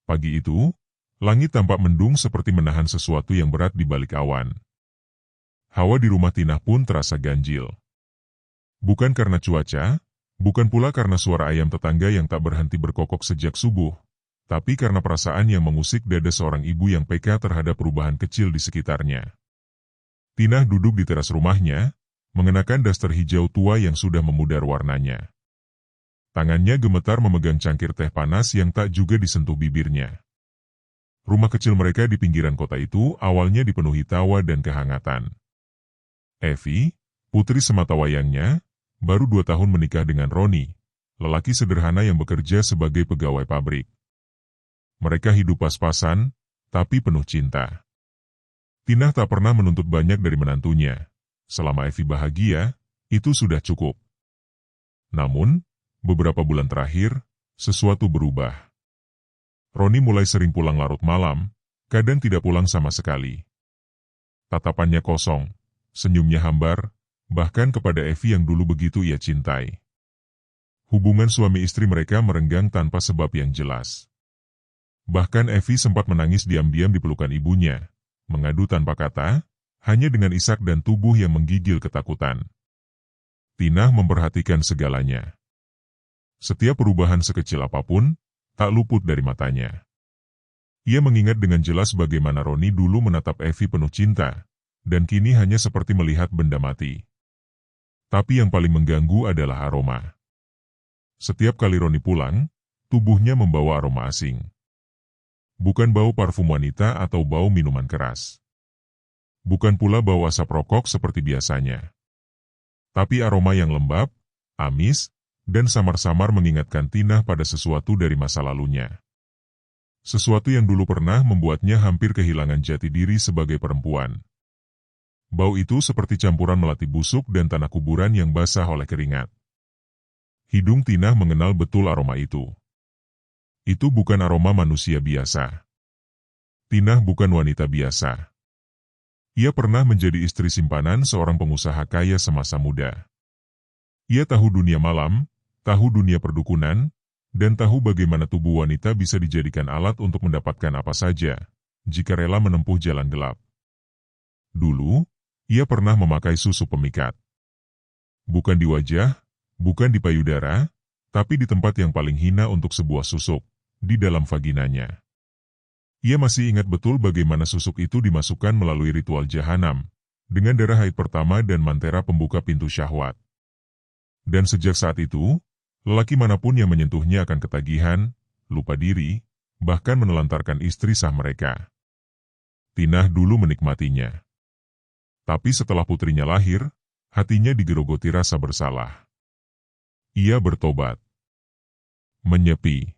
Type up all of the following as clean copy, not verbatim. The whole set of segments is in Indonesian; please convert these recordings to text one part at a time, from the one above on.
Pagi itu, langit tampak mendung seperti menahan sesuatu yang berat di balik awan. Hawa di rumah Tinah pun terasa ganjil. Bukan karena cuaca, bukan pula karena suara ayam tetangga yang tak berhenti berkokok sejak subuh, tapi karena perasaan yang mengusik dada seorang ibu yang peka terhadap perubahan kecil di sekitarnya. Tinah duduk di teras rumahnya, mengenakan daster hijau tua yang sudah memudar warnanya. Tangannya gemetar memegang cangkir teh panas yang tak juga disentuh bibirnya. Rumah kecil mereka di pinggiran kota itu awalnya dipenuhi tawa dan kehangatan. Evi, putri sematawayangnya, baru 2 tahun menikah dengan Roni, lelaki sederhana yang bekerja sebagai pegawai pabrik. Mereka hidup pas-pasan, tapi penuh cinta. Tinah tak pernah menuntut banyak dari menantunya. Selama Evi bahagia, itu sudah cukup. Namun, beberapa bulan terakhir, sesuatu berubah. Roni mulai sering pulang larut malam, kadang tidak pulang sama sekali. Tatapannya kosong, senyumnya hambar, bahkan kepada Evi yang dulu begitu ia cintai. Hubungan suami istri mereka merenggang tanpa sebab yang jelas. Bahkan Evi sempat menangis diam-diam di pelukan ibunya, mengadu tanpa kata, hanya dengan isak dan tubuh yang menggigil ketakutan. Tinah memperhatikan segalanya. Setiap perubahan sekecil apapun, tak luput dari matanya. Ia mengingat dengan jelas bagaimana Roni dulu menatap Evi penuh cinta, dan kini hanya seperti melihat benda mati. Tapi yang paling mengganggu adalah aroma. Setiap kali Roni pulang, tubuhnya membawa aroma asing. Bukan bau parfum wanita atau bau minuman keras. Bukan pula bau asap rokok seperti biasanya. Tapi aroma yang lembab, amis, dan samar-samar mengingatkan Tinah pada sesuatu dari masa lalunya. Sesuatu yang dulu pernah membuatnya hampir kehilangan jati diri sebagai perempuan. Bau itu seperti campuran melati busuk dan tanah kuburan yang basah oleh keringat. Hidung Tinah mengenal betul aroma itu. Itu bukan aroma manusia biasa. Tinah bukan wanita biasa. Ia pernah menjadi istri simpanan seorang pengusaha kaya semasa muda. Ia tahu dunia malam, tahu dunia perdukunan, dan tahu bagaimana tubuh wanita bisa dijadikan alat untuk mendapatkan apa saja, jika rela menempuh jalan gelap. Dulu, ia pernah memakai susuk pemikat. Bukan di wajah, bukan di payudara, tapi di tempat yang paling hina untuk sebuah susuk, di dalam vaginanya. Ia masih ingat betul bagaimana susuk itu dimasukkan melalui ritual jahanam, dengan darah haid pertama dan mantera pembuka pintu syahwat. Dan sejak saat itu, lelaki manapun yang menyentuhnya akan ketagihan, lupa diri, bahkan menelantarkan istri sah mereka. Tinah dulu menikmatinya. Tapi setelah putrinya lahir, hatinya digerogoti rasa bersalah. Ia bertobat. Menyepi.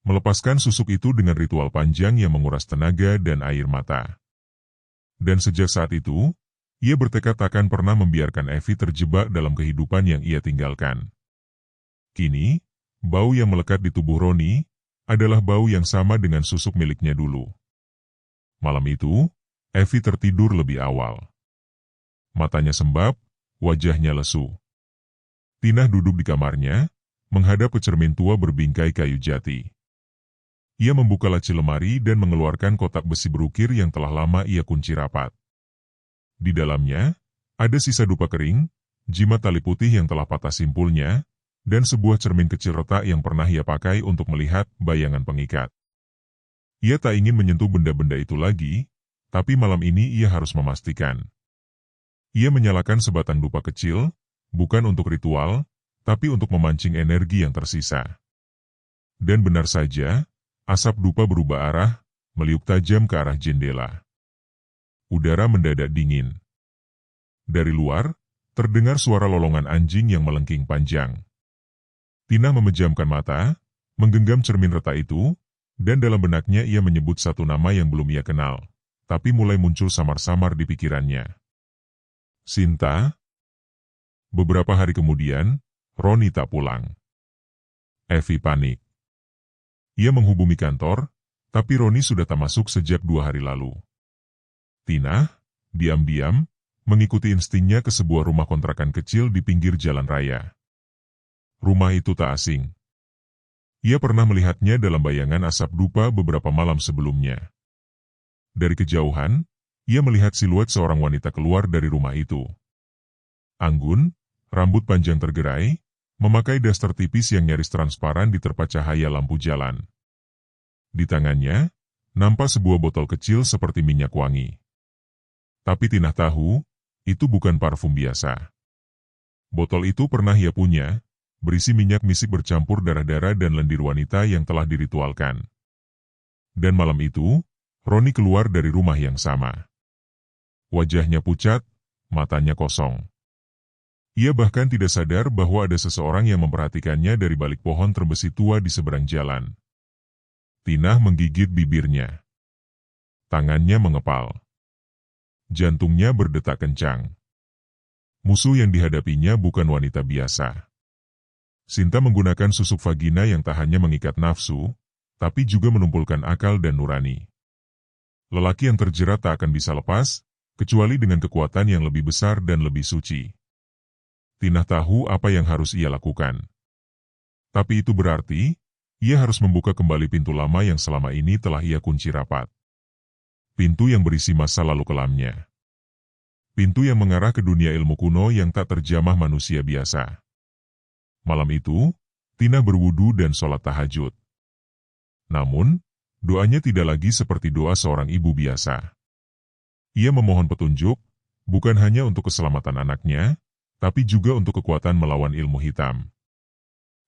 Melepaskan susuk itu dengan ritual panjang yang menguras tenaga dan air mata. Dan sejak saat itu, ia bertekad takkan pernah membiarkan Evi terjebak dalam kehidupan yang ia tinggalkan. Kini, bau yang melekat di tubuh Roni adalah bau yang sama dengan susuk miliknya dulu. Malam itu, Evi tertidur lebih awal. Matanya sembab, wajahnya lesu. Tinah duduk di kamarnya, menghadap ke cermin tua berbingkai kayu jati. Ia membuka laci lemari dan mengeluarkan kotak besi berukir yang telah lama ia kunci rapat. Di dalamnya, ada sisa dupa kering, jimat tali putih yang telah patah simpulnya, dan sebuah cermin kecil retak yang pernah ia pakai untuk melihat bayangan pengikat. Ia tak ingin menyentuh benda-benda itu lagi, tapi malam ini ia harus memastikan. Ia menyalakan sebatang dupa kecil, bukan untuk ritual, tapi untuk memancing energi yang tersisa. Dan benar saja, asap dupa berubah arah, meliuk tajam ke arah jendela. Udara mendadak dingin. Dari luar, terdengar suara lolongan anjing yang melengking panjang. Tinah memejamkan mata, menggenggam cermin retak itu, dan dalam benaknya ia menyebut satu nama yang belum ia kenal, tapi mulai muncul samar-samar di pikirannya. Sinta. Beberapa hari kemudian, Roni tak pulang. Evi panik. Ia menghubungi kantor, tapi Roni sudah tak masuk sejak 2 hari lalu. Tinah, diam-diam, mengikuti instingnya ke sebuah rumah kontrakan kecil di pinggir jalan raya. Rumah itu tak asing. Ia pernah melihatnya dalam bayangan asap dupa beberapa malam sebelumnya. Dari kejauhan, ia melihat siluet seorang wanita keluar dari rumah itu. Anggun, rambut panjang tergerai, memakai daster tipis yang nyaris transparan diterpa cahaya lampu jalan. Di tangannya, nampak sebuah botol kecil seperti minyak wangi. Tapi Tina tahu, itu bukan parfum biasa. Botol itu pernah ia punya, berisi minyak misik bercampur darah-darah dan lendir wanita yang telah diritualkan. Dan malam itu, Roni keluar dari rumah yang sama. Wajahnya pucat, matanya kosong. Ia bahkan tidak sadar bahwa ada seseorang yang memperhatikannya dari balik pohon terbesi tua di seberang jalan. Tina menggigit bibirnya. Tangannya mengepal. Jantungnya berdetak kencang. Musuh yang dihadapinya bukan wanita biasa. Sinta menggunakan susuk vagina yang tak hanya mengikat nafsu, tapi juga menumpulkan akal dan nurani. Lelaki yang terjerat tak akan bisa lepas, kecuali dengan kekuatan yang lebih besar dan lebih suci. Tina tahu apa yang harus ia lakukan. Tapi itu berarti, ia harus membuka kembali pintu lama yang selama ini telah ia kunci rapat. Pintu yang berisi masa lalu kelamnya. Pintu yang mengarah ke dunia ilmu kuno yang tak terjamah manusia biasa. Malam itu, Tina berwudu dan sholat tahajud. Namun, doanya tidak lagi seperti doa seorang ibu biasa. Ia memohon petunjuk, bukan hanya untuk keselamatan anaknya, tapi juga untuk kekuatan melawan ilmu hitam.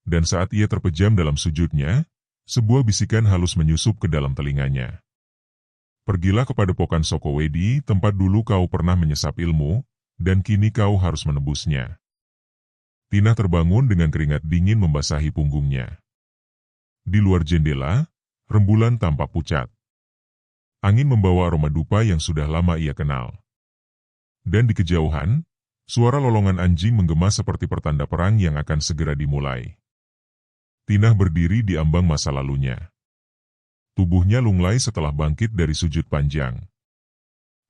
Dan saat ia terpejam dalam sujudnya, sebuah bisikan halus menyusup ke dalam telinganya. Pergilah kepada Pokan Sokowedi, tempat dulu kau pernah menyesap ilmu, dan kini kau harus menebusnya. Tina terbangun dengan keringat dingin membasahi punggungnya. Di luar jendela, rembulan tampak pucat. Angin membawa aroma dupa yang sudah lama ia kenal. Dan di kejauhan, suara lolongan anjing menggema seperti pertanda perang yang akan segera dimulai. Tina berdiri di ambang masa lalunya. Tubuhnya lunglai setelah bangkit dari sujud panjang.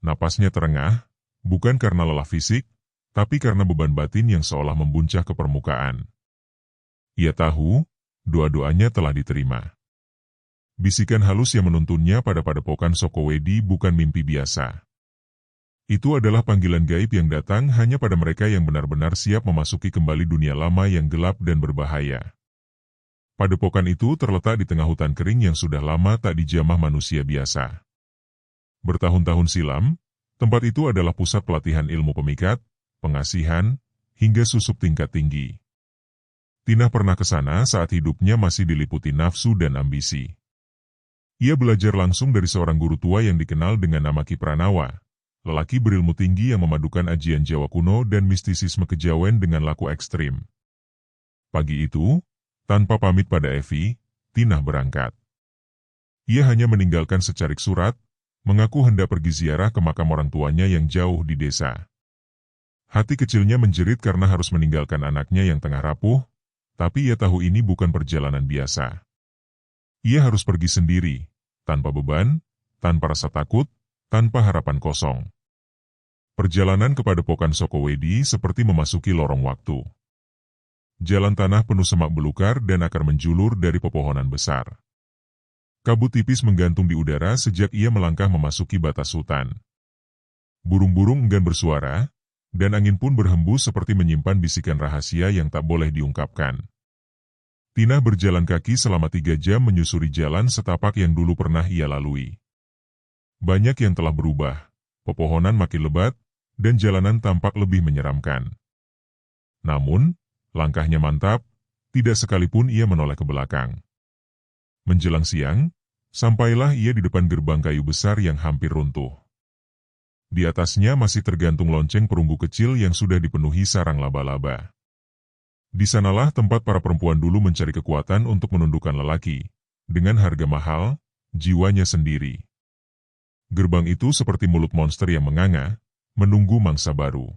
Napasnya terengah, bukan karena lelah fisik, tapi karena beban batin yang seolah membuncah ke permukaan. Ia tahu, doa-doanya telah diterima. Bisikan halus yang menuntunnya pada padepokan Sokowedi bukan mimpi biasa. Itu adalah panggilan gaib yang datang hanya pada mereka yang benar-benar siap memasuki kembali dunia lama yang gelap dan berbahaya. Padepokan itu terletak di tengah hutan kering yang sudah lama tak dijamah manusia biasa. Bertahun-tahun silam, tempat itu adalah pusat pelatihan ilmu pemikat, pengasihan, hingga susup tingkat tinggi. Tina pernah ke sana saat hidupnya masih diliputi nafsu dan ambisi. Ia belajar langsung dari seorang guru tua yang dikenal dengan nama Ki Pranawa, lelaki berilmu tinggi yang memadukan ajian Jawa kuno dan mistisisme kejawen dengan laku ekstrim. Pagi itu, tanpa pamit pada Evi, Tina berangkat. Ia hanya meninggalkan secarik surat, mengaku hendak pergi ziarah ke makam orang tuanya yang jauh di desa. Hati kecilnya menjerit karena harus meninggalkan anaknya yang tengah rapuh, tapi ia tahu ini bukan perjalanan biasa. Ia harus pergi sendiri, tanpa beban, tanpa rasa takut, tanpa harapan kosong. Perjalanan kepada Pokan Sokowedi seperti memasuki lorong waktu. Jalan tanah penuh semak belukar dan akar menjulur dari pepohonan besar. Kabut tipis menggantung di udara sejak ia melangkah memasuki batas hutan. Burung-burung enggan bersuara, dan angin pun berhembus seperti menyimpan bisikan rahasia yang tak boleh diungkapkan. Tina berjalan kaki selama 3 jam menyusuri jalan setapak yang dulu pernah ia lalui. Banyak yang telah berubah, pepohonan makin lebat, dan jalanan tampak lebih menyeramkan. Namun, langkahnya mantap, tidak sekalipun ia menoleh ke belakang. Menjelang siang, sampailah ia di depan gerbang kayu besar yang hampir runtuh. Di atasnya masih tergantung lonceng perunggu kecil yang sudah dipenuhi sarang laba-laba. Di sanalah tempat para perempuan dulu mencari kekuatan untuk menundukkan lelaki, dengan harga mahal, jiwanya sendiri. Gerbang itu seperti mulut monster yang menganga, menunggu mangsa baru.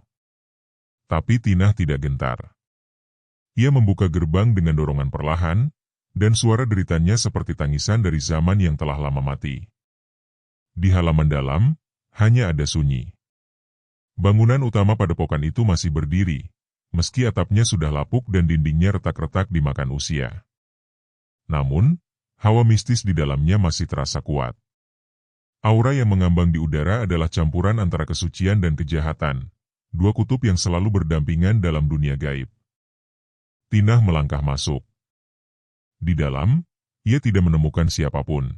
Tapi Tina tidak gentar. Ia membuka gerbang dengan dorongan perlahan, dan suara deritanya seperti tangisan dari zaman yang telah lama mati. Di halaman dalam, hanya ada sunyi. Bangunan utama padepokan itu masih berdiri, meski atapnya sudah lapuk dan dindingnya retak-retak dimakan usia. Namun, hawa mistis di dalamnya masih terasa kuat. Aura yang mengambang di udara adalah campuran antara kesucian dan kejahatan, dua kutub yang selalu berdampingan dalam dunia gaib. Tinah melangkah masuk. Di dalam, ia tidak menemukan siapapun.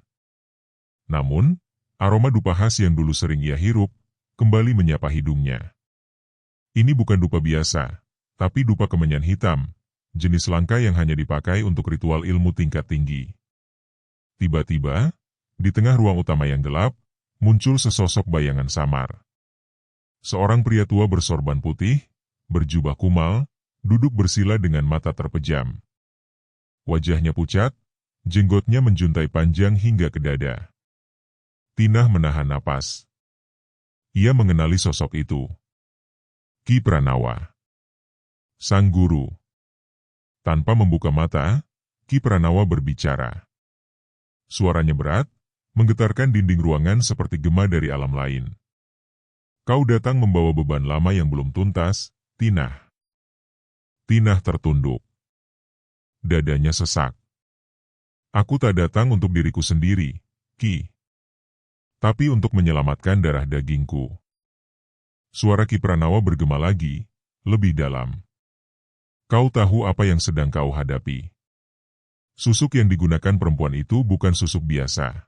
Namun, aroma dupa khas yang dulu sering ia hirup, kembali menyapa hidungnya. Ini bukan dupa biasa, tapi dupa kemenyan hitam, jenis langka yang hanya dipakai untuk ritual ilmu tingkat tinggi. Tiba-tiba, di tengah ruang utama yang gelap, muncul sesosok bayangan samar. Seorang pria tua bersorban putih, berjubah kumal, duduk bersila dengan mata terpejam. Wajahnya pucat, jenggotnya menjuntai panjang hingga ke dada. Tinah menahan napas. Ia mengenali sosok itu. Ki Pranawa, sang guru. Tanpa membuka mata, Ki Pranawa berbicara. Suaranya berat, menggetarkan dinding ruangan seperti gema dari alam lain. Kau datang membawa beban lama yang belum tuntas, Tinah. Tinah tertunduk. Dadanya sesak. Aku tak datang untuk diriku sendiri, Ki. Tapi untuk menyelamatkan darah dagingku. Suara Ki Pranawa bergema lagi, lebih dalam. Kau tahu apa yang sedang kau hadapi. Susuk yang digunakan perempuan itu bukan susuk biasa.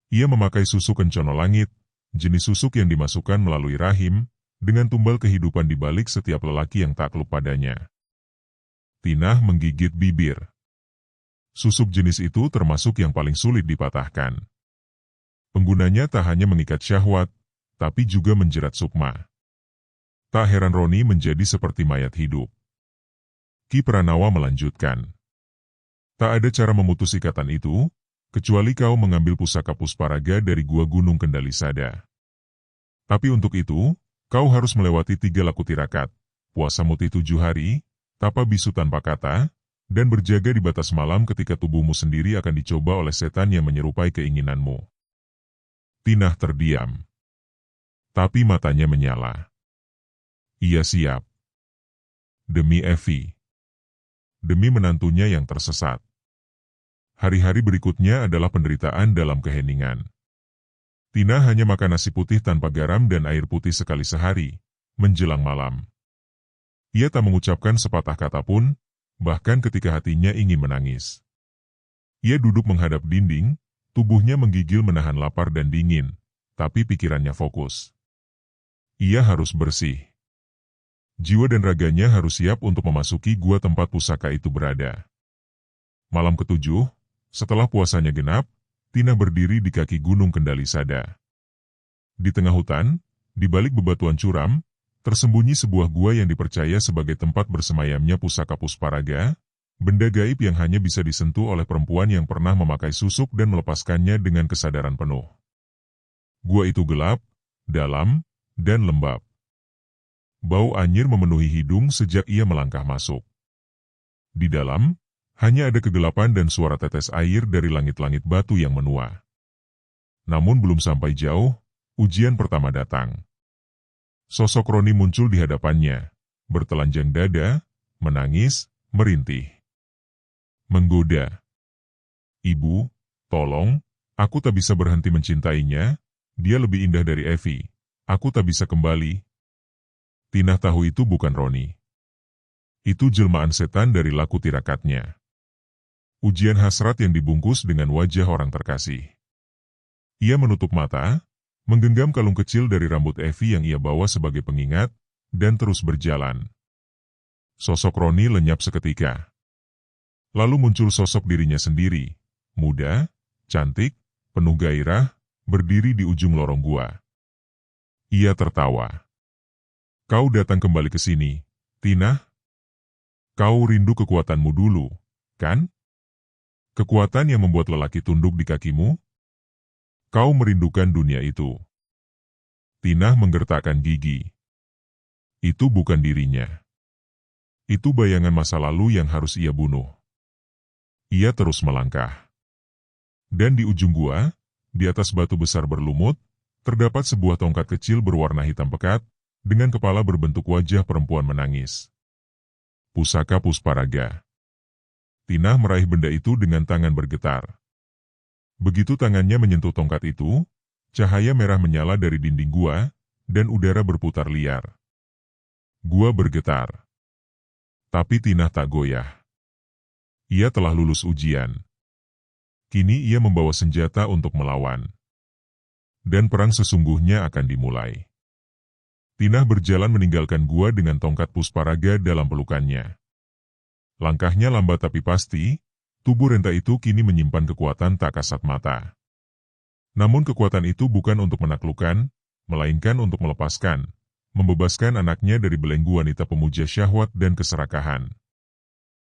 Ia memakai susuk kencono langit, jenis susuk yang dimasukkan melalui rahim, dengan tumbal kehidupan di balik setiap lelaki yang takluk padanya. Tinah menggigit bibir. Susuk jenis itu termasuk yang paling sulit dipatahkan. Penggunanya tak hanya mengikat syahwat, tapi juga menjerat sukma. Tak heran Roni menjadi seperti mayat hidup. Ki Pranawa melanjutkan. Tak ada cara memutus ikatan itu, kecuali kau mengambil pusaka Pusparaga dari gua Gunung Kendalisada. Tapi untuk itu, kau harus melewati 3 laku tirakat, puasa muti 7 hari, tapa bisu tanpa kata, dan berjaga di batas malam ketika tubuhmu sendiri akan dicoba oleh setan yang menyerupai keinginanmu. Tinah terdiam. Tapi matanya menyala. Ia siap. Demi Evi. Demi menantunya yang tersesat. Hari-hari berikutnya adalah penderitaan dalam keheningan. Tinah hanya makan nasi putih tanpa garam dan air putih sekali sehari, menjelang malam. Ia tak mengucapkan sepatah kata pun, bahkan ketika hatinya ingin menangis. Ia duduk menghadap dinding, tubuhnya menggigil menahan lapar dan dingin, tapi pikirannya fokus. Ia harus bersih. Jiwa dan raganya harus siap untuk memasuki gua tempat pusaka itu berada. Malam ke-7, setelah puasanya genap, Tinah berdiri di kaki Gunung Kendalisada. Di tengah hutan, di balik bebatuan curam, tersembunyi sebuah gua yang dipercaya sebagai tempat bersemayamnya pusaka Pusparaga, benda gaib yang hanya bisa disentuh oleh perempuan yang pernah memakai susuk dan melepaskannya dengan kesadaran penuh. Gua itu gelap, dalam, dan lembab. Bau anyir memenuhi hidung sejak ia melangkah masuk. Di dalam, hanya ada kegelapan dan suara tetes air dari langit-langit batu yang menua. Namun belum sampai jauh, ujian pertama datang. Sosok Roni muncul di hadapannya, bertelanjang dada, menangis, merintih. Menggoda. Ibu, tolong, aku tak bisa berhenti mencintainya, dia lebih indah dari Evi, aku tak bisa kembali. Tinah tahu itu bukan Roni. Itu jelmaan setan dari laku tirakatnya. Ujian hasrat yang dibungkus dengan wajah orang terkasih. Ia menutup mata, menggenggam kalung kecil dari rambut Evi yang ia bawa sebagai pengingat, dan terus berjalan. Sosok Roni lenyap seketika. Lalu muncul sosok dirinya sendiri, muda, cantik, penuh gairah, berdiri di ujung lorong gua. Ia tertawa. Kau datang kembali ke sini, Tinah? Kau rindu kekuatanmu dulu, kan? Kekuatan yang membuat lelaki tunduk di kakimu? Kau merindukan dunia itu. Tinah menggertakkan gigi. Itu bukan dirinya. Itu bayangan masa lalu yang harus ia bunuh. Ia terus melangkah. Dan di ujung gua, di atas batu besar berlumut, terdapat sebuah tongkat kecil berwarna hitam pekat, dengan kepala berbentuk wajah perempuan menangis. Pusaka Pusparaga. Tina meraih benda itu dengan tangan bergetar. Begitu tangannya menyentuh tongkat itu, cahaya merah menyala dari dinding gua, dan udara berputar liar. Gua bergetar. Tapi Tina tak goyah. Ia telah lulus ujian. Kini ia membawa senjata untuk melawan. Dan perang sesungguhnya akan dimulai. Tina berjalan meninggalkan gua dengan tongkat Pusparaga dalam pelukannya. Langkahnya lambat tapi pasti, tubuh Renta itu kini menyimpan kekuatan tak kasat mata. Namun kekuatan itu bukan untuk menaklukkan, melainkan untuk melepaskan, membebaskan anaknya dari belenggu wanita pemuja syahwat dan keserakahan.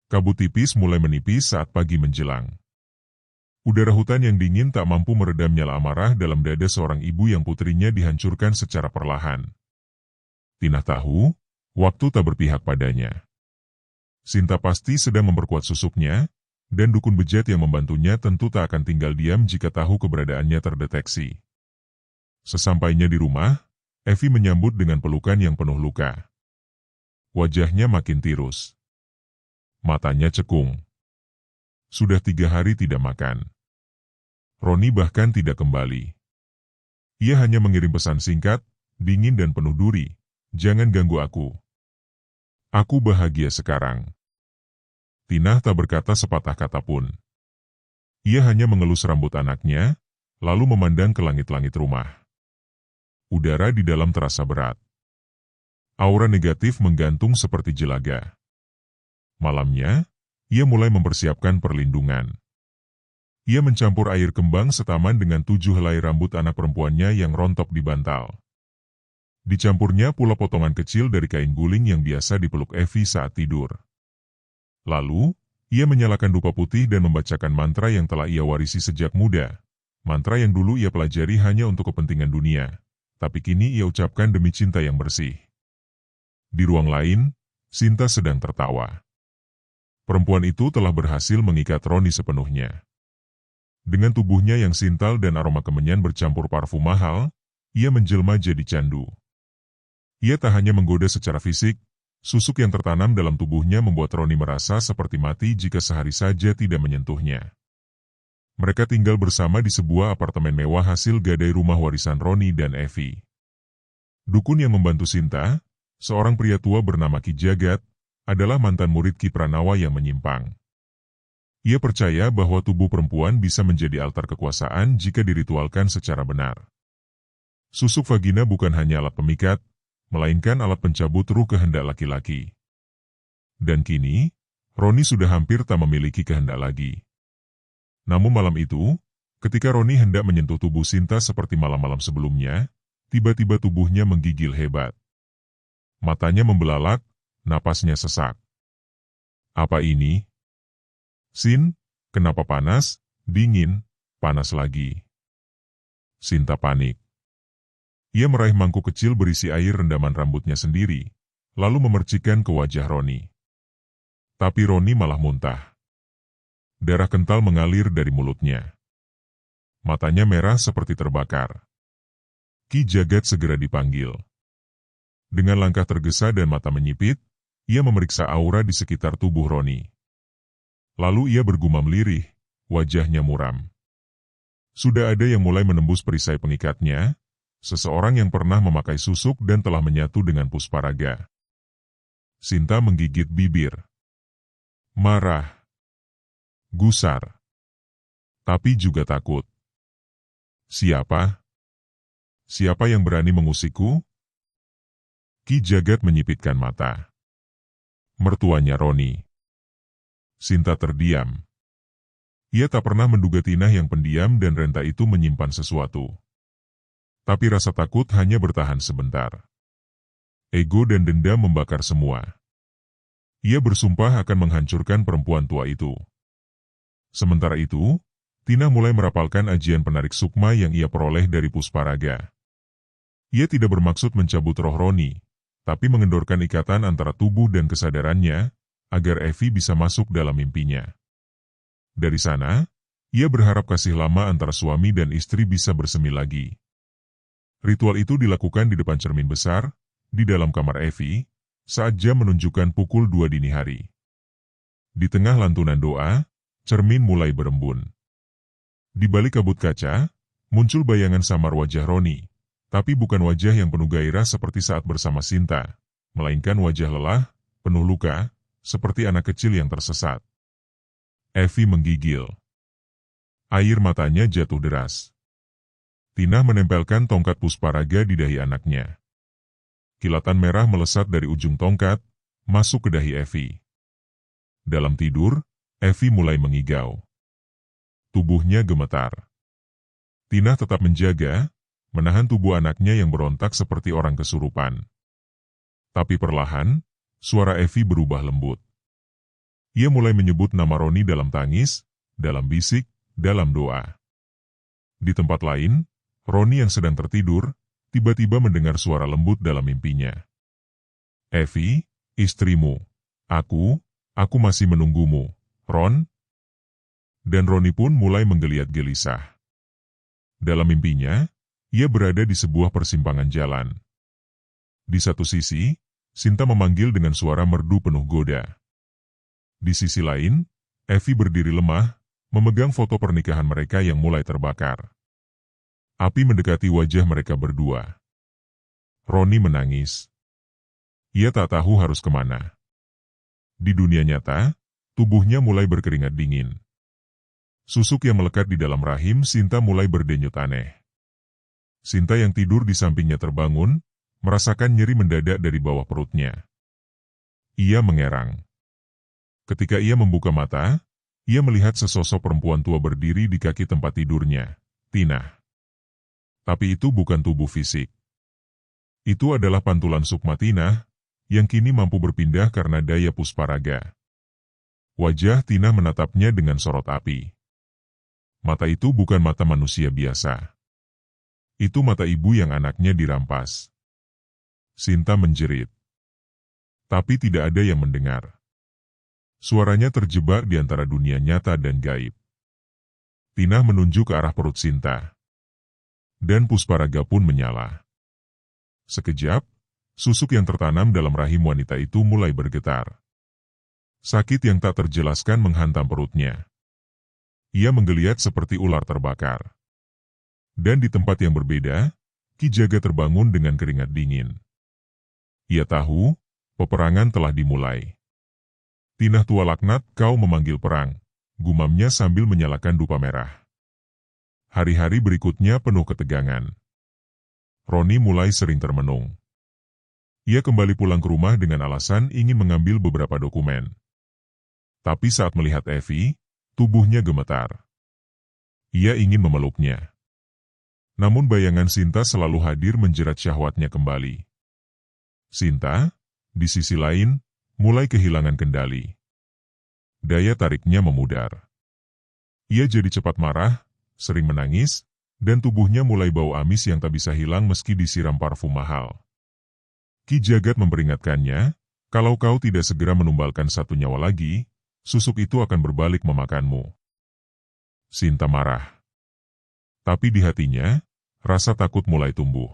Kabut tipis mulai menipis saat pagi menjelang. Udara hutan yang dingin tak mampu meredam nyala amarah dalam dada seorang ibu yang putrinya dihancurkan secara perlahan. Tina tahu, waktu tak berpihak padanya. Sinta pasti sedang memperkuat susuknya, dan dukun bejat yang membantunya tentu tak akan tinggal diam jika tahu keberadaannya terdeteksi. Sesampainya di rumah, Evi menyambut dengan pelukan yang penuh luka. Wajahnya makin tirus. Matanya cekung. Sudah 3 hari tidak makan. Roni bahkan tidak kembali. Ia hanya mengirim pesan singkat, dingin dan penuh duri, "Jangan ganggu aku. Aku bahagia sekarang." Tina tak berkata sepatah kata pun. Ia hanya mengelus rambut anaknya, lalu memandang ke langit-langit rumah. Udara di dalam terasa berat. Aura negatif menggantung seperti jelaga. Malamnya, ia mulai mempersiapkan perlindungan. Ia mencampur air kembang setaman dengan 7 helai rambut anak perempuannya yang rontok di bantal. Dicampurnya pula potongan kecil dari kain guling yang biasa dipeluk Evi saat tidur. Lalu, ia menyalakan dupa putih dan membacakan mantra yang telah ia warisi sejak muda. Mantra yang dulu ia pelajari hanya untuk kepentingan dunia, tapi kini ia ucapkan demi cinta yang bersih. Di ruang lain, Sinta sedang tertawa. Perempuan itu telah berhasil mengikat Roni sepenuhnya. Dengan tubuhnya yang sintal dan aroma kemenyan bercampur parfum mahal, ia menjelma jadi candu. Ia tak hanya menggoda secara fisik, susuk yang tertanam dalam tubuhnya membuat Roni merasa seperti mati jika sehari saja tidak menyentuhnya. Mereka tinggal bersama di sebuah apartemen mewah hasil gadai rumah warisan Roni dan Evi. Dukun yang membantu Sinta, seorang pria tua bernama Ki Jagat, adalah mantan murid Ki Pranawa yang menyimpang. Ia percaya bahwa tubuh perempuan bisa menjadi altar kekuasaan jika diritualkan secara benar. Susuk vagina bukan hanya alat pemikat, melainkan alat pencabut ruh kehendak laki-laki. Dan kini, Roni sudah hampir tak memiliki kehendak lagi. Namun malam itu, ketika Roni hendak menyentuh tubuh Sinta seperti malam-malam sebelumnya, tiba-tiba tubuhnya menggigil hebat. Matanya membelalak, napasnya sesak. Apa ini? Sin, kenapa panas, dingin, panas lagi? Sinta panik. Ia meraih mangkuk kecil berisi air rendaman rambutnya sendiri, lalu memercikkan ke wajah Roni. Tapi Roni malah muntah. Darah kental mengalir dari mulutnya. Matanya merah seperti terbakar. Ki Jagat segera dipanggil. Dengan langkah tergesa dan mata menyipit, ia memeriksa aura di sekitar tubuh Roni. Lalu ia bergumam lirih, wajahnya muram. Sudah ada yang mulai menembus perisai pengikatnya, seseorang yang pernah memakai susuk dan telah menyatu dengan Pusparaga. Sinta menggigit bibir. Marah. Gusar. Tapi juga takut. Siapa? Siapa yang berani mengusikku? Ki Jagat menyipitkan mata. Mertuanya Roni. Sinta terdiam. Ia tak pernah menduga Tina yang pendiam dan Renta itu menyimpan sesuatu. Tapi rasa takut hanya bertahan sebentar. Ego dan dendam membakar semua. Ia bersumpah akan menghancurkan perempuan tua itu. Sementara itu, Tina mulai merapalkan ajian penarik sukma yang ia peroleh dari Pusparaga. Ia tidak bermaksud mencabut roh Roni, tapi mengendorkan ikatan antara tubuh dan kesadarannya, agar Evi bisa masuk dalam mimpinya. Dari sana, ia berharap kasih lama antara suami dan istri bisa bersemi lagi. Ritual itu dilakukan di depan cermin besar, di dalam kamar Evi, saat jam menunjukkan pukul 2 dini hari. Di tengah lantunan doa, cermin mulai berembun. Di balik kabut kaca, muncul bayangan samar wajah Roni, tapi bukan wajah yang penuh gairah seperti saat bersama Sinta, melainkan wajah lelah, penuh luka, seperti anak kecil yang tersesat. Evi menggigil. Air matanya jatuh deras. Tina menempelkan tongkat pusparaga di dahi anaknya. Kilatan merah melesat dari ujung tongkat, masuk ke dahi Evi. Dalam tidur, Evi mulai mengigau. Tubuhnya gemetar. Tina tetap menjaga, menahan tubuh anaknya yang berontak seperti orang kesurupan. Tapi perlahan, suara Evi berubah lembut. Ia mulai menyebut nama Roni dalam tangis, dalam bisik, dalam doa. Di tempat lain, Roni yang sedang tertidur, tiba-tiba mendengar suara lembut dalam mimpinya. Evi, istrimu. Aku masih menunggumu, Ron. Dan Roni pun mulai menggeliat gelisah. Dalam mimpinya, ia berada di sebuah persimpangan jalan. Di satu sisi, Sinta memanggil dengan suara merdu penuh goda. Di sisi lain, Evi berdiri lemah, memegang foto pernikahan mereka yang mulai terbakar. Api mendekati wajah mereka berdua. Roni menangis. Ia tak tahu harus kemana. Di dunia nyata, tubuhnya mulai berkeringat dingin. Susuk yang melekat di dalam rahim Sinta mulai berdenyut aneh. Sinta yang tidur di sampingnya terbangun, merasakan nyeri mendadak dari bawah perutnya. Ia mengerang. Ketika ia membuka mata, ia melihat sesosok perempuan tua berdiri di kaki tempat tidurnya, Tina. Tapi itu bukan tubuh fisik. Itu adalah pantulan sukma Tina, yang kini mampu berpindah karena daya pusparaga. Wajah Tina menatapnya dengan sorot api. Mata itu bukan mata manusia biasa. Itu mata ibu yang anaknya dirampas. Sinta menjerit. Tapi tidak ada yang mendengar. Suaranya terjebak di antara dunia nyata dan gaib. Tina menunjuk ke arah perut Sinta. Dan pusparaga pun menyala. Sekejap, susuk yang tertanam dalam rahim wanita itu mulai bergetar. Sakit yang tak terjelaskan menghantam perutnya. Ia menggeliat seperti ular terbakar. Dan di tempat yang berbeda, Ki Jaga terbangun dengan keringat dingin. Ia tahu, peperangan telah dimulai. Tina tua laknat, kau memanggil perang, gumamnya sambil menyalakan dupa merah. Hari-hari berikutnya penuh ketegangan. Roni mulai sering termenung. Ia kembali pulang ke rumah dengan alasan ingin mengambil beberapa dokumen. Tapi saat melihat Evi, tubuhnya gemetar. Ia ingin memeluknya. Namun bayangan Sinta selalu hadir menjerat syahwatnya kembali. Sinta, di sisi lain, mulai kehilangan kendali. Daya tariknya memudar. Ia jadi cepat marah, sering menangis, dan tubuhnya mulai bau amis yang tak bisa hilang meski disiram parfum mahal. Ki Jagat memperingatkannya, kalau kau tidak segera menumbalkan satu nyawa lagi, susuk itu akan berbalik memakanmu. Sinta marah. Tapi di hatinya, rasa takut mulai tumbuh.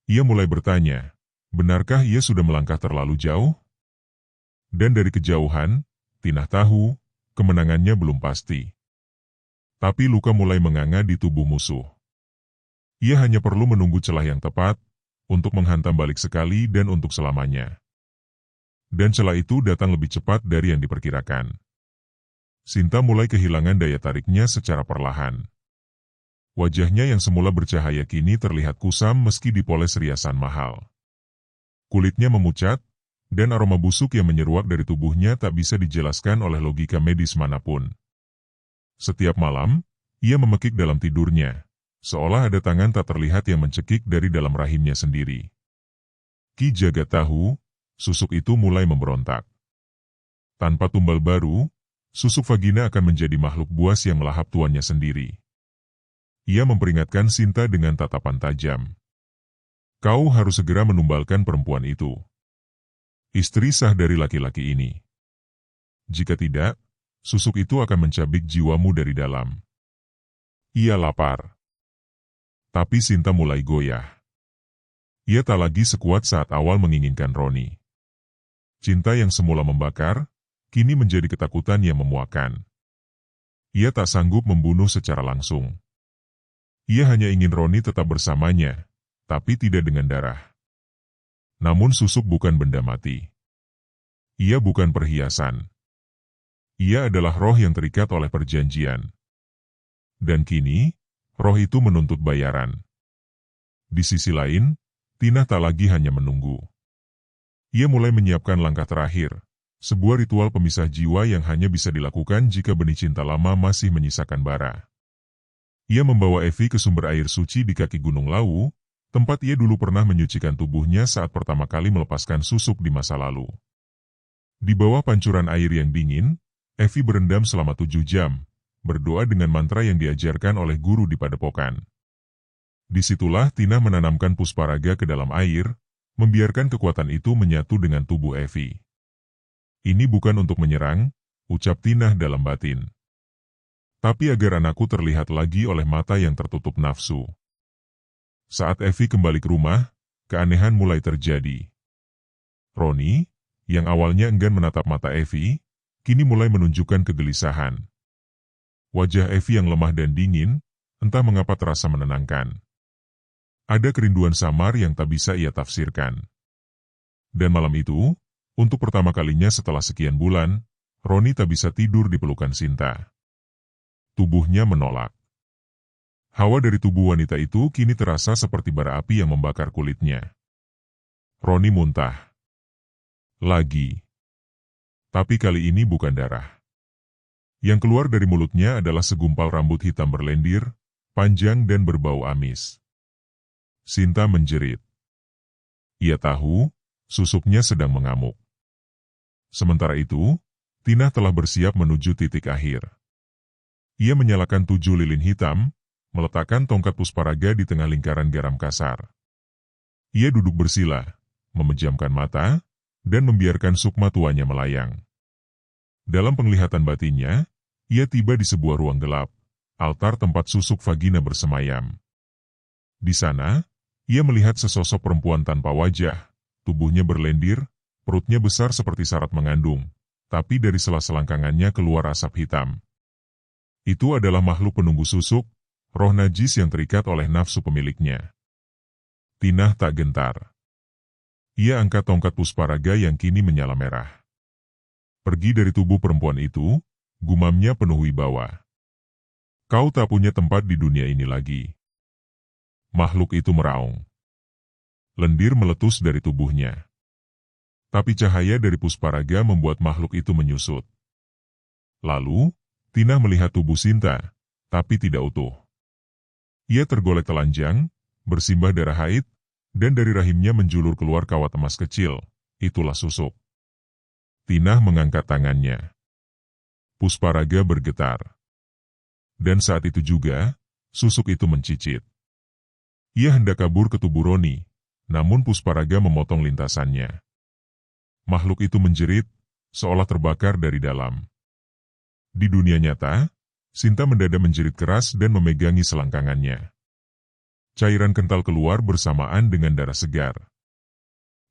Ia mulai bertanya, benarkah ia sudah melangkah terlalu jauh? Dan dari kejauhan, Tina tahu, kemenangannya belum pasti. Tapi luka mulai menganga di tubuh musuh. Ia hanya perlu menunggu celah yang tepat, untuk menghantam balik sekali dan untuk selamanya. Dan celah itu datang lebih cepat dari yang diperkirakan. Sinta mulai kehilangan daya tariknya secara perlahan. Wajahnya yang semula bercahaya kini terlihat kusam meski dipoles riasan mahal. Kulitnya memucat, dan aroma busuk yang menyeruak dari tubuhnya tak bisa dijelaskan oleh logika medis manapun. Setiap malam, ia memekik dalam tidurnya, seolah ada tangan tak terlihat yang mencekik dari dalam rahimnya sendiri. Ki Jagat tahu, susuk itu mulai memberontak. Tanpa tumbal baru, susuk vagina akan menjadi makhluk buas yang melahap tuannya sendiri. Ia memperingatkan Sinta dengan tatapan tajam. Kau harus segera menumbalkan perempuan itu. Istri sah dari laki-laki ini. Jika tidak, susuk itu akan mencabik jiwamu dari dalam. Ia lapar. Tapi Sinta mulai goyah. Ia tak lagi sekuat saat awal menginginkan Roni. Cinta yang semula membakar, kini menjadi ketakutan yang memuakkan. Ia tak sanggup membunuh secara langsung. Ia hanya ingin Roni tetap bersamanya, tapi tidak dengan darah. Namun susuk bukan benda mati. Ia bukan perhiasan. Ia adalah roh yang terikat oleh perjanjian. Dan kini, roh itu menuntut bayaran. Di sisi lain, Tina tak lagi hanya menunggu. Ia mulai menyiapkan langkah terakhir, sebuah ritual pemisah jiwa yang hanya bisa dilakukan jika benih cinta lama masih menyisakan bara. Ia membawa Evi ke sumber air suci di kaki Gunung Lawu, tempat ia dulu pernah menyucikan tubuhnya saat pertama kali melepaskan susuk di masa lalu. Di bawah pancuran air yang dingin, Evi berendam selama 7 jam, berdoa dengan mantra yang diajarkan oleh guru di padepokan. Disitulah Tina menanamkan pusparaga ke dalam air, membiarkan kekuatan itu menyatu dengan tubuh Evi. Ini bukan untuk menyerang, ucap Tina dalam batin. Tapi agar anakku terlihat lagi oleh mata yang tertutup nafsu. Saat Evi kembali ke rumah, keanehan mulai terjadi. Roni, yang awalnya enggan menatap mata Evi, kini mulai menunjukkan kegelisahan. Wajah Evi yang lemah dan dingin, entah mengapa terasa menenangkan. Ada kerinduan samar yang tak bisa ia tafsirkan. Dan malam itu, untuk pertama kalinya setelah sekian bulan, Roni tak bisa tidur di pelukan Sinta. Tubuhnya menolak. Hawa dari tubuh wanita itu kini terasa seperti bara api yang membakar kulitnya. Roni muntah. Lagi. Tapi kali ini bukan darah. Yang keluar dari mulutnya adalah segumpal rambut hitam berlendir, panjang dan berbau amis. Sinta menjerit. Ia tahu, susuknya sedang mengamuk. Sementara itu, Tina telah bersiap menuju titik akhir. Ia menyalakan 7 lilin hitam, meletakkan tongkat pusparaga di tengah lingkaran garam kasar. Ia duduk bersila, memejamkan mata, dan membiarkan sukma tuanya melayang. Dalam penglihatan batinnya, ia tiba di sebuah ruang gelap, altar tempat susuk vagina bersemayam. Di sana, ia melihat sesosok perempuan tanpa wajah, tubuhnya berlendir, perutnya besar seperti syarat mengandung, tapi dari sela-sela selangkangannya keluar asap hitam. Itu adalah makhluk penunggu susuk, roh najis yang terikat oleh nafsu pemiliknya. Tina tak gentar. Ia angkat tongkat pusparaga yang kini menyala merah. Pergi dari tubuh perempuan itu, gumamnya penuh wibawa. Kau tak punya tempat di dunia ini lagi. Makhluk itu meraung. Lendir meletus dari tubuhnya. Tapi cahaya dari pusparaga membuat makhluk itu menyusut. Lalu, Tina melihat tubuh Sinta, tapi tidak utuh. Ia tergolek telanjang, bersimbah darah haid, dan dari rahimnya menjulur keluar kawat emas kecil, itulah susuk. Tina mengangkat tangannya. Pusparaga bergetar. Dan saat itu juga, susuk itu mencicit. Ia hendak kabur ke tubuh Roni, namun pusparaga memotong lintasannya. Makhluk itu menjerit, seolah terbakar dari dalam. Di dunia nyata, Sinta mendadak menjerit keras dan memegangi selangkangannya. Cairan kental keluar bersamaan dengan darah segar.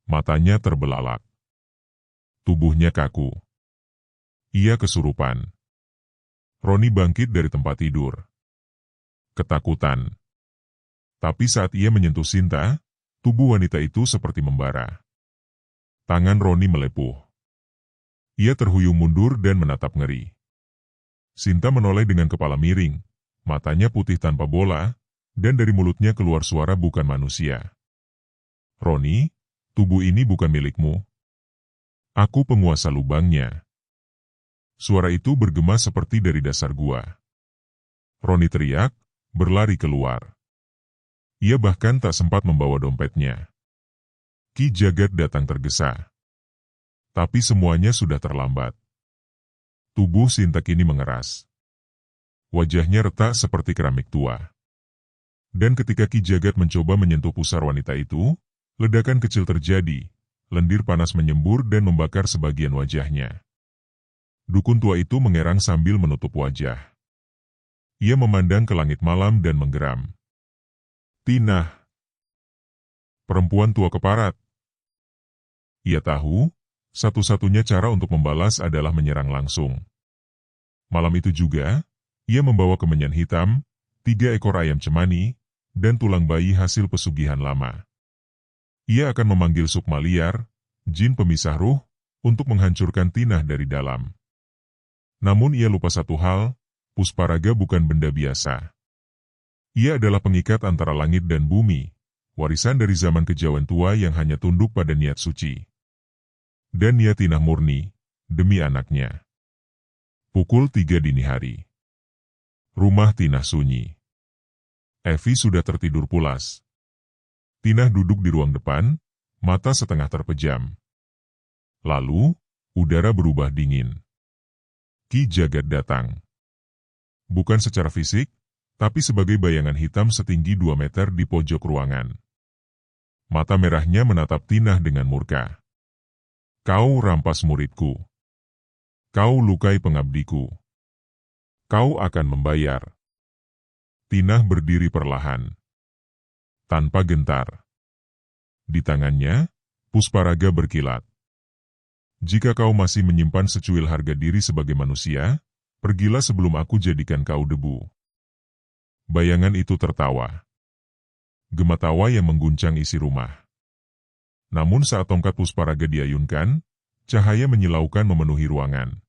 Matanya terbelalak. Tubuhnya kaku. Ia kesurupan. Roni bangkit dari tempat tidur. Ketakutan. Tapi saat ia menyentuh Sinta, tubuh wanita itu seperti membara. Tangan Roni melepuh. Ia terhuyung mundur dan menatap ngeri. Sinta menoleh dengan kepala miring, matanya putih tanpa bola, dan dari mulutnya keluar suara bukan manusia. Roni, tubuh ini bukan milikmu. Aku penguasa lubangnya. Suara itu bergema seperti dari dasar gua. Roni teriak, berlari keluar. Ia bahkan tak sempat membawa dompetnya. Ki Jagat datang tergesa. Tapi semuanya sudah terlambat. Tubuh Sinta kini mengeras. Wajahnya retak seperti keramik tua. Dan ketika Ki Jagat mencoba menyentuh pusar wanita itu, ledakan kecil terjadi, lendir panas menyembur dan membakar sebagian wajahnya. Dukun tua itu mengerang sambil menutup wajah. Ia memandang ke langit malam dan menggeram. Tina. Perempuan tua keparat. Ia tahu, Satu-satunya cara untuk membalas adalah menyerang langsung. Malam itu juga, ia membawa kemenyan hitam, 3 ekor ayam cemani, dan tulang bayi hasil pesugihan lama. Ia akan memanggil sukma liar, jin pemisah ruh, untuk menghancurkan Tinah dari dalam. Namun ia lupa satu hal, Pusparaga bukan benda biasa. Ia adalah pengikat antara langit dan bumi, warisan dari zaman kejawen tua yang hanya tunduk pada niat suci. Dan niat Tinah murni, demi anaknya. Pukul 3 dini hari. Rumah Tinah sunyi. Evi sudah tertidur pulas. Tinah duduk di ruang depan, mata setengah terpejam. Lalu, udara berubah dingin. Ki Jagat datang. Bukan secara fisik, tapi sebagai bayangan hitam setinggi 2 meter di pojok ruangan. Mata merahnya menatap Tinah dengan murka. Kau rampas muridku. Kau lukai pengabdiku. Kau akan membayar. Tinah berdiri perlahan. Tanpa gentar. Di tangannya, Pusparaga berkilat. Jika kau masih menyimpan secuil harga diri sebagai manusia, pergilah sebelum aku jadikan kau debu. Bayangan itu tertawa. Gematawa yang mengguncang isi rumah. Namun saat tongkat Pusparaga diayunkan, cahaya menyilaukan memenuhi ruangan.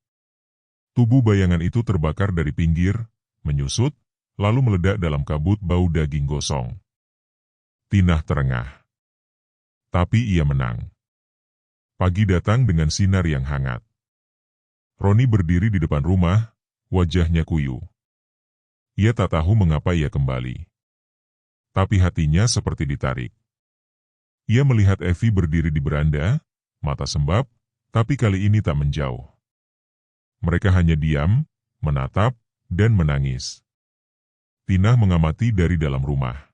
Tubuh bayangan itu terbakar dari pinggir, menyusut, lalu meledak dalam kabut bau daging gosong. Tinah terengah. Tapi ia menang. Pagi datang dengan sinar yang hangat. Roni berdiri di depan rumah, wajahnya kuyu. Ia tak tahu mengapa ia kembali. Tapi hatinya seperti ditarik. Ia melihat Evi berdiri di beranda, mata sembab, tapi kali ini tak menjauh. Mereka hanya diam, menatap, dan menangis. Tinah mengamati dari dalam rumah.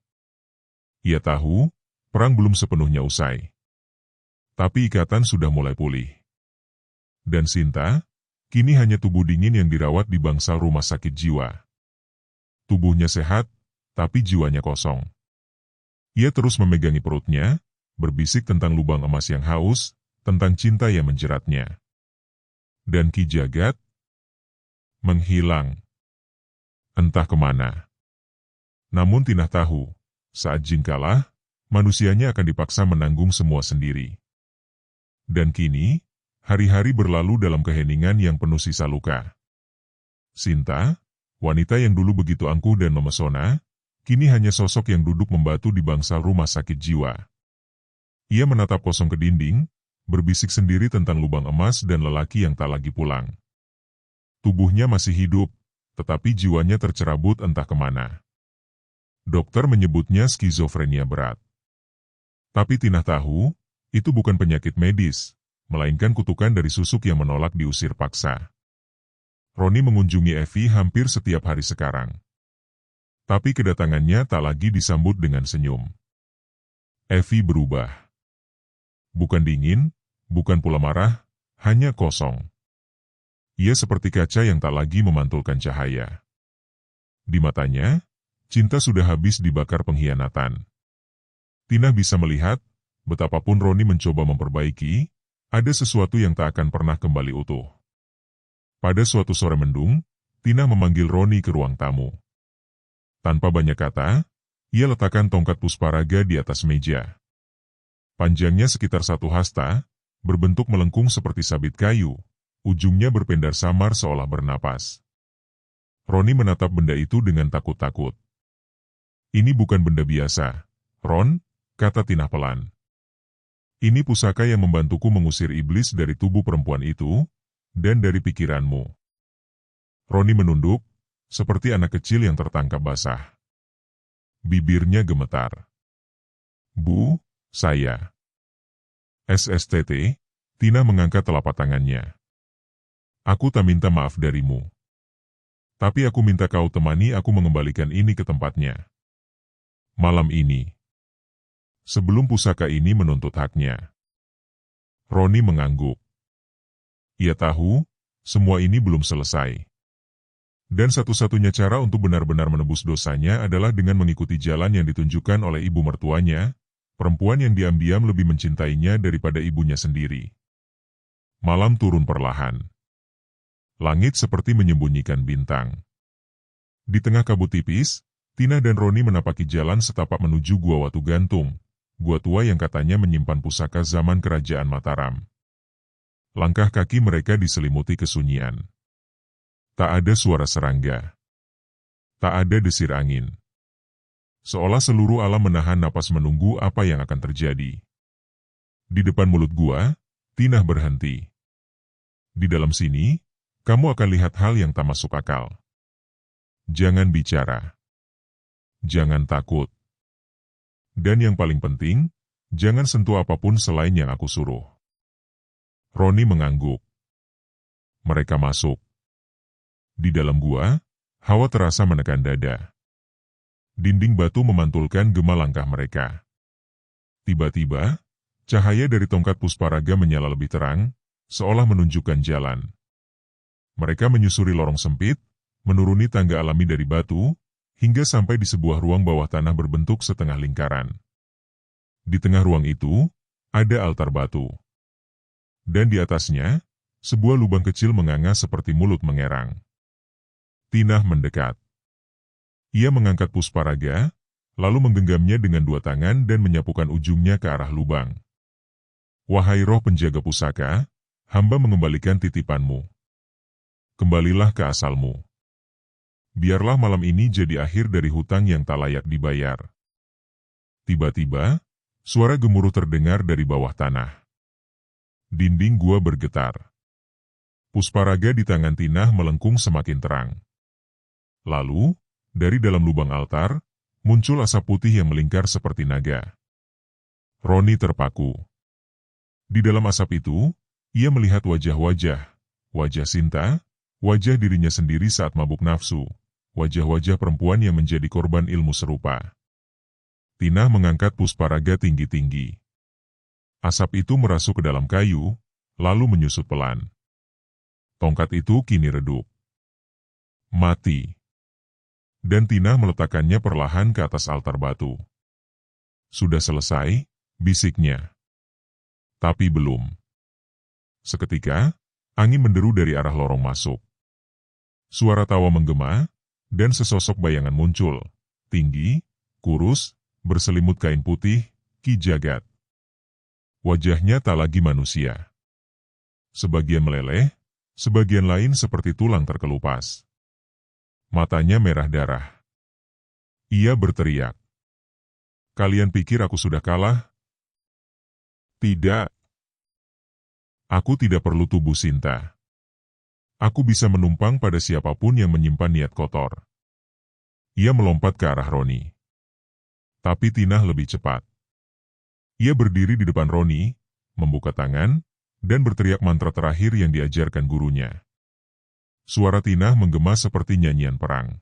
Ia tahu, perang belum sepenuhnya usai. Tapi ikatan sudah mulai pulih. Dan Sinta, kini hanya tubuh dingin yang dirawat di bangsal rumah sakit jiwa. Tubuhnya sehat, tapi jiwanya kosong. Ia terus memegangi perutnya, berbisik tentang lubang emas yang haus, tentang cinta yang menjeratnya. Dan Ki Jagat menghilang. Entah kemana. Namun Tinah tahu, saat jin kalah, manusianya akan dipaksa menanggung semua sendiri. Dan kini, hari-hari berlalu dalam keheningan yang penuh sisa luka. Sinta, wanita yang dulu begitu angkuh dan memesona, kini hanya sosok yang duduk membatu di bangsal rumah sakit jiwa. Ia menatap kosong ke dinding, berbisik sendiri tentang lubang emas dan lelaki yang tak lagi pulang. Tubuhnya masih hidup, tetapi jiwanya tercerabut entah kemana. Dokter menyebutnya skizofrenia berat. Tapi Tinah tahu, itu bukan penyakit medis, melainkan kutukan dari susuk yang menolak diusir paksa. Roni mengunjungi Evi hampir setiap hari sekarang. Tapi kedatangannya tak lagi disambut dengan senyum. Evi berubah. Bukan dingin, bukan pula marah, hanya kosong. Ia seperti kaca yang tak lagi memantulkan cahaya. Di matanya, cinta sudah habis dibakar pengkhianatan. Tinah bisa melihat, betapapun Roni mencoba memperbaiki, ada sesuatu yang tak akan pernah kembali utuh. Pada suatu sore mendung, Tinah memanggil Roni ke ruang tamu. Tanpa banyak kata, ia letakkan tongkat Pusparaga di atas meja. Panjangnya sekitar 1 hasta, berbentuk melengkung seperti sabit kayu, ujungnya berpendar samar seolah bernapas. Roni menatap benda itu dengan takut-takut. Ini bukan benda biasa, Ron, kata Tinah pelan. Ini pusaka yang membantuku mengusir iblis dari tubuh perempuan itu, dan dari pikiranmu. Roni menunduk, seperti anak kecil yang tertangkap basah. Bibirnya gemetar. Bu, saya. SSTT, Tinah mengangkat telapak tangannya. Aku tak minta maaf darimu. Tapi aku minta kau temani aku mengembalikan ini ke tempatnya. Malam ini. Sebelum pusaka ini menuntut haknya. Roni mengangguk. Ia tahu, semua ini belum selesai. Dan satu-satunya cara untuk benar-benar menebus dosanya adalah dengan mengikuti jalan yang ditunjukkan oleh ibu mertuanya, perempuan yang diam-diam lebih mencintainya daripada ibunya sendiri. Malam turun perlahan. Langit seperti menyembunyikan bintang. Di tengah kabut tipis, Tina dan Roni menapaki jalan setapak menuju gua Watu Gantung, gua tua yang katanya menyimpan pusaka zaman kerajaan Mataram. Langkah kaki mereka diselimuti kesunyian. Tak ada suara serangga. Tak ada desir angin. Seolah seluruh alam menahan napas menunggu apa yang akan terjadi. Di depan mulut gua, Tina berhenti. Di dalam sini, kamu akan lihat hal yang tak masuk akal. Jangan bicara. Jangan takut. Dan yang paling penting, jangan sentuh apapun selain yang aku suruh. Roni mengangguk. Mereka masuk. Di dalam gua, hawa terasa menekan dada. Dinding batu memantulkan gema langkah mereka. Tiba-tiba, cahaya dari tongkat Pusparaga menyala lebih terang, seolah menunjukkan jalan. Mereka menyusuri lorong sempit, menuruni tangga alami dari batu, hingga sampai di sebuah ruang bawah tanah berbentuk setengah lingkaran. Di tengah ruang itu, ada altar batu. Dan di atasnya, sebuah lubang kecil menganga seperti mulut mengerang. Tina mendekat. Ia mengangkat Pusparaga, lalu menggenggamnya dengan dua tangan dan menyapukan ujungnya ke arah lubang. Wahai roh penjaga pusaka, hamba mengembalikan titipanmu. Kembalilah ke asalmu. Biarlah malam ini jadi akhir dari hutang yang tak layak dibayar. Tiba-tiba, suara gemuruh terdengar dari bawah tanah. Dinding gua bergetar. Pusparaga di tangan Tina melengkung semakin terang. Lalu, dari dalam lubang altar, muncul asap putih yang melingkar seperti naga. Roni terpaku. Di dalam asap itu, ia melihat wajah-wajah, wajah Sinta, wajah dirinya sendiri saat mabuk nafsu, wajah-wajah perempuan yang menjadi korban ilmu serupa. Tina mengangkat Pusparaga tinggi-tinggi. Asap itu merasuk ke dalam kayu, lalu menyusut pelan. Tongkat itu kini redup. Mati. Dan Tina meletakkannya perlahan ke atas altar batu. Sudah selesai, bisiknya. Tapi belum. Seketika, angin menderu dari arah lorong masuk. Suara tawa menggema, dan sesosok bayangan muncul, tinggi, kurus, berselimut kain putih, Ki Jagat. Wajahnya tak lagi manusia. Sebagian meleleh, sebagian lain seperti tulang terkelupas. Matanya merah darah. Ia berteriak. Kalian pikir aku sudah kalah? Tidak. Aku tidak perlu tubuh Sinta. Aku bisa menumpang pada siapapun yang menyimpan niat kotor. Ia melompat ke arah Roni. Tapi Tina lebih cepat. Ia berdiri di depan Roni, membuka tangan, dan berteriak mantra terakhir yang diajarkan gurunya. Suara Tina menggema seperti nyanyian perang.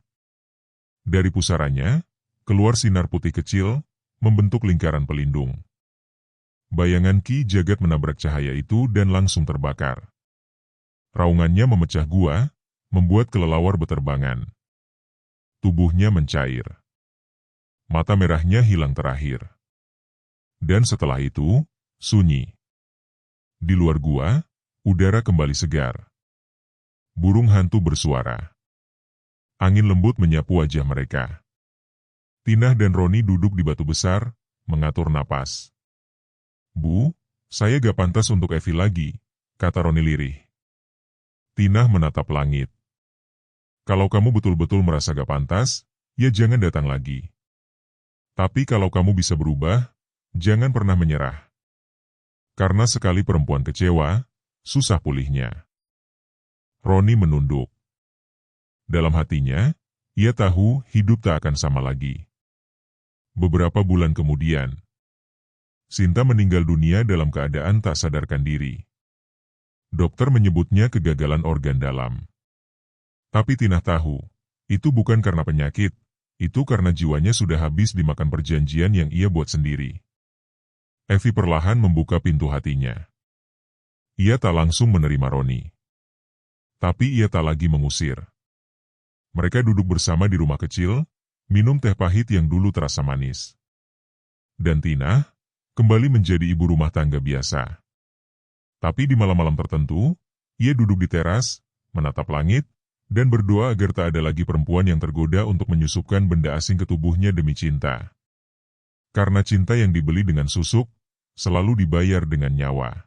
Dari pusarannya, keluar sinar putih kecil, membentuk lingkaran pelindung. Bayangan Ki Jagat menabrak cahaya itu dan langsung terbakar. Raungannya memecah gua, membuat kelelawar beterbangan. Tubuhnya mencair. Mata merahnya hilang terakhir. Dan setelah itu, sunyi. Di luar gua, udara kembali segar. Burung hantu bersuara. Angin lembut menyapu wajah mereka. Tina dan Roni duduk di batu besar, mengatur napas. Bu, saya gak pantas untuk Evi lagi, kata Roni lirih. Tina menatap langit. Kalau kamu betul-betul merasa gak pantas, ya jangan datang lagi. Tapi kalau kamu bisa berubah, jangan pernah menyerah. Karena sekali perempuan kecewa, susah pulihnya. Roni menunduk. Dalam hatinya, ia tahu hidup tak akan sama lagi. Beberapa bulan kemudian, Sinta meninggal dunia dalam keadaan tak sadarkan diri. Dokter menyebutnya kegagalan organ dalam. Tapi Tina tahu, itu bukan karena penyakit, itu karena jiwanya sudah habis dimakan perjanjian yang ia buat sendiri. Evi perlahan membuka pintu hatinya. Ia tak langsung menerima Roni. Tapi ia tak lagi mengusir. Mereka duduk bersama di rumah kecil, minum teh pahit yang dulu terasa manis. Dan Tina kembali menjadi ibu rumah tangga biasa. Tapi di malam-malam tertentu, ia duduk di teras, menatap langit, dan berdoa agar tak ada lagi perempuan yang tergoda untuk menyusupkan benda asing ke tubuhnya demi cinta. Karena cinta yang dibeli dengan susuk, selalu dibayar dengan nyawa.